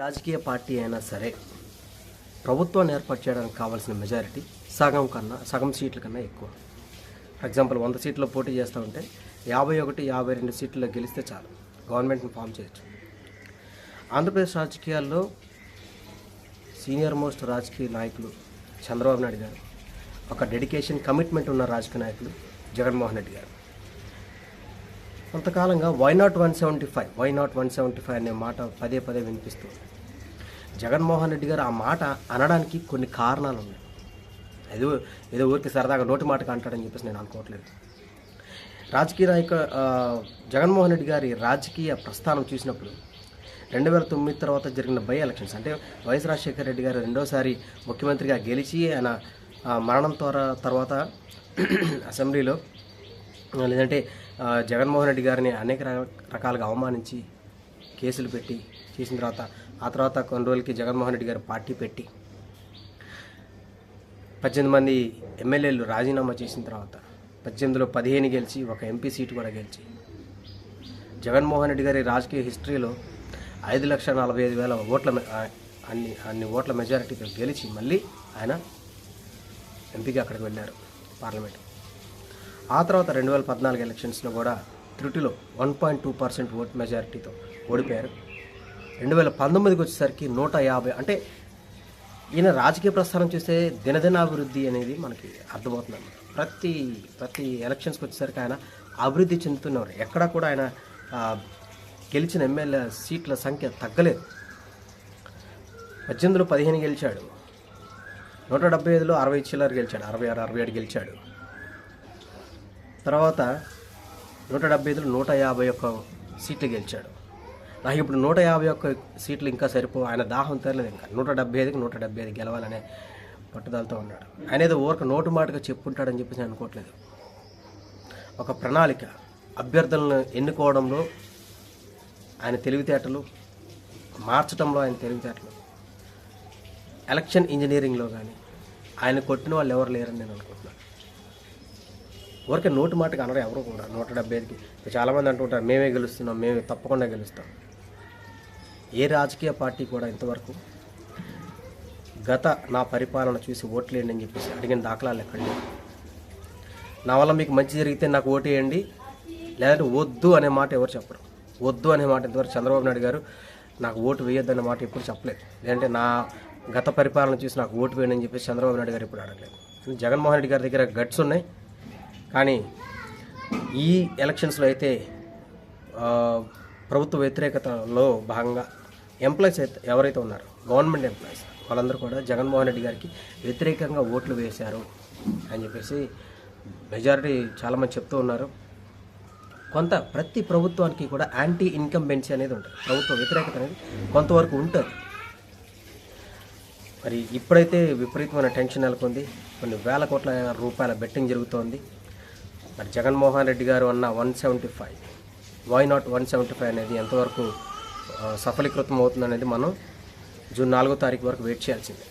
రాజకీయ పార్టీ అయినా సరే ప్రభుత్వాన్ని ఏర్పాటు చేయడానికి కావాల్సిన మెజారిటీ సగం సీట్ల కన్నా ఎక్కువ. ఫర్ ఎగ్జాంపుల్ 100 సీట్లో పోటీ చేస్తూ ఉంటే 51, 52 సీట్లలో గెలిస్తే చాలు గవర్నమెంట్ని ఫామ్ చేయొచ్చు. ఆంధ్రప్రదేశ్ రాజకీయాల్లో సీనియర్ మోస్ట్ రాజకీయ నాయకులు చంద్రబాబు నాయుడు గారు, ఒక డెడికేషన్ కమిట్మెంట్ ఉన్న రాజకీయ నాయకులు జగన్మోహన్ రెడ్డి గారు. కొంతకాలంగా వై నాట్ 175 అనే మాట పదే పదే వినిపిస్తుంది. జగన్మోహన్ రెడ్డి గారు ఆ మాట అనడానికి కొన్ని కారణాలు ఉన్నాయి. ఏదో ఊరికి సరదాగా నోటి మాటగా అంటాడని చెప్పేసి నేను అనుకోవట్లేదు. రాజకీయ జగన్మోహన్ రెడ్డి గారి రాజకీయ ప్రస్థానం చూసినప్పుడు 2009 తర్వాత జరిగిన బై ఎలక్షన్స్, అంటే వైఎస్ రాజశేఖర రెడ్డి గారు రెండోసారి ముఖ్యమంత్రిగా గెలిచి ఆయన మరణం తర్వాత అసెంబ్లీలో లేదంటే జగన్మోహన్ రెడ్డి గారిని అనేక రకాలుగా అవమానించి కేసులు పెట్టి చేసిన తర్వాత కొన్ని రోజులకి జగన్మోహన్ రెడ్డి గారు పార్టీ పెట్టి 18 మంది ఎమ్మెల్యేలు రాజీనామా చేసిన తర్వాత 18లో 15 గెలిచి ఒక ఎంపీ సీటు కూడా గెలిచి జగన్మోహన్ రెడ్డి గారి రాజకీయ హిస్టరీలో 5,45,000 ఓట్ల అన్ని ఓట్ల మెజారిటీతో గెలిచి మళ్ళీ ఆయన ఎంపీగా అక్కడికి వెళ్ళారు పార్లమెంట్. ఆ తర్వాత 2014 ఎలక్షన్స్లో కూడా త్రుటిలో 1.2% ఓట్ మెజారిటీతో ఓడిపోయారు. 2019కి వచ్చేసరికి 150, అంటే ఈయన రాజకీయ ప్రస్థానం చూస్తే దినదినాభివృద్ధి అనేది మనకి అర్థమవుతుంది. ప్రతి ఎలక్షన్స్కి వచ్చేసరికి ఆయన అభివృద్ధి చెందుతున్నారు. ఎక్కడా కూడా ఆయన గెలిచిన ఎమ్మెల్యే సీట్ల సంఖ్య తగ్గలేదు. 18లో 15 గెలిచాడు, 175లో 60 చిల్లర గెలిచాడు, 66, 67 గెలిచాడు. తర్వాత 175లో 151 సీట్లు గెలిచాడు. నాకు ఇప్పుడు 151 సీట్లు ఇంకా ఆయన దాహం తెరలేదు. ఇంకా 175కి 175 గెలవాలనే పట్టుదలతో ఉన్నాడు. ఆయన ఏదో ఊరక నోటు మాటగా చెప్పుంటాడని చెప్పేసి నేను అనుకోవట్లేదు. ఒక ప్రణాళిక, అభ్యర్థులను ఎన్నుకోవడంలో ఆయన తెలివితేటలు, మార్చడంలో ఆయన తెలివితేటలు, ఎలక్షన్ ఇంజనీరింగ్లో కానీ ఆయన కొట్టిన వాళ్ళు ఎవరు లేరని నేను అనుకుంటున్నాను. ఊరికే నోటు మాటగా అనరు ఎవరు కూడా. 175కి చాలామంది అంటుంటారు మేమే గెలుస్తున్నాం, మేమే తప్పకుండా గెలుస్తాం. ఏ రాజకీయ పార్టీ కూడా ఇంతవరకు నా పరిపాలన చూసి ఓట్లేయండి అని చెప్పేసి అడిగిన దాఖలాలు ఎక్కడ లేవు. నా వల్ల మీకు మంచి జరిగితే నాకు ఓటు వేయండి, లేదంటే వద్దు అనే మాట ఎవరు చెప్పరు. వద్దు అనే మాట ఇంతవరకు చంద్రబాబు నాయుడు గారు నాకు ఓటు వేయొద్దు అనే మాట ఎప్పుడు చెప్పలేదు. లేదంటే నా గత పరిపాలన చూసి నాకు ఓటు వేయండి అని చెప్పేసి చంద్రబాబు నాయుడు గారు ఎప్పుడు అడగలేదు. జగన్మోహన్ రెడ్డి గారి దగ్గర గట్స్ ఉన్నాయి. కానీ ఈ ఎలక్షన్స్లో అయితే ప్రభుత్వ వ్యతిరేకతలో భాగంగా ఎంప్లాయీస్ ఎవరైతే ఉన్నారో, గవర్నమెంట్ ఎంప్లాయీస్, వాళ్ళందరూ కూడా జగన్మోహన్ రెడ్డి గారికి వ్యతిరేకంగా ఓట్లు వేశారు అని చెప్పేసి మెజారిటీ చాలామంది చెప్తూ ఉన్నారు. ప్రతి ప్రభుత్వానికి కూడా యాంటీ ఇన్కంబెన్సీ అనేది ఉంటుంది. ప్రభుత్వ వ్యతిరేకత అనేది కొంతవరకు ఉంటుంది. మరి ఇప్పుడైతే విపరీతమైన టెన్షన్ నెలకొంది. కొన్ని వేల కోట్ల రూపాయల బెట్టింగ్ జరుగుతోంది. మరి జగన్మోహన్ రెడ్డి గారు అన్న 175, వై నాట్ 175 అనేది ఎంతవరకు సఫలీకృతం అవుతుందనేది మనం జూన్ 4వ తారీఖు వరకు వెయిట్ చేయాల్సిందే.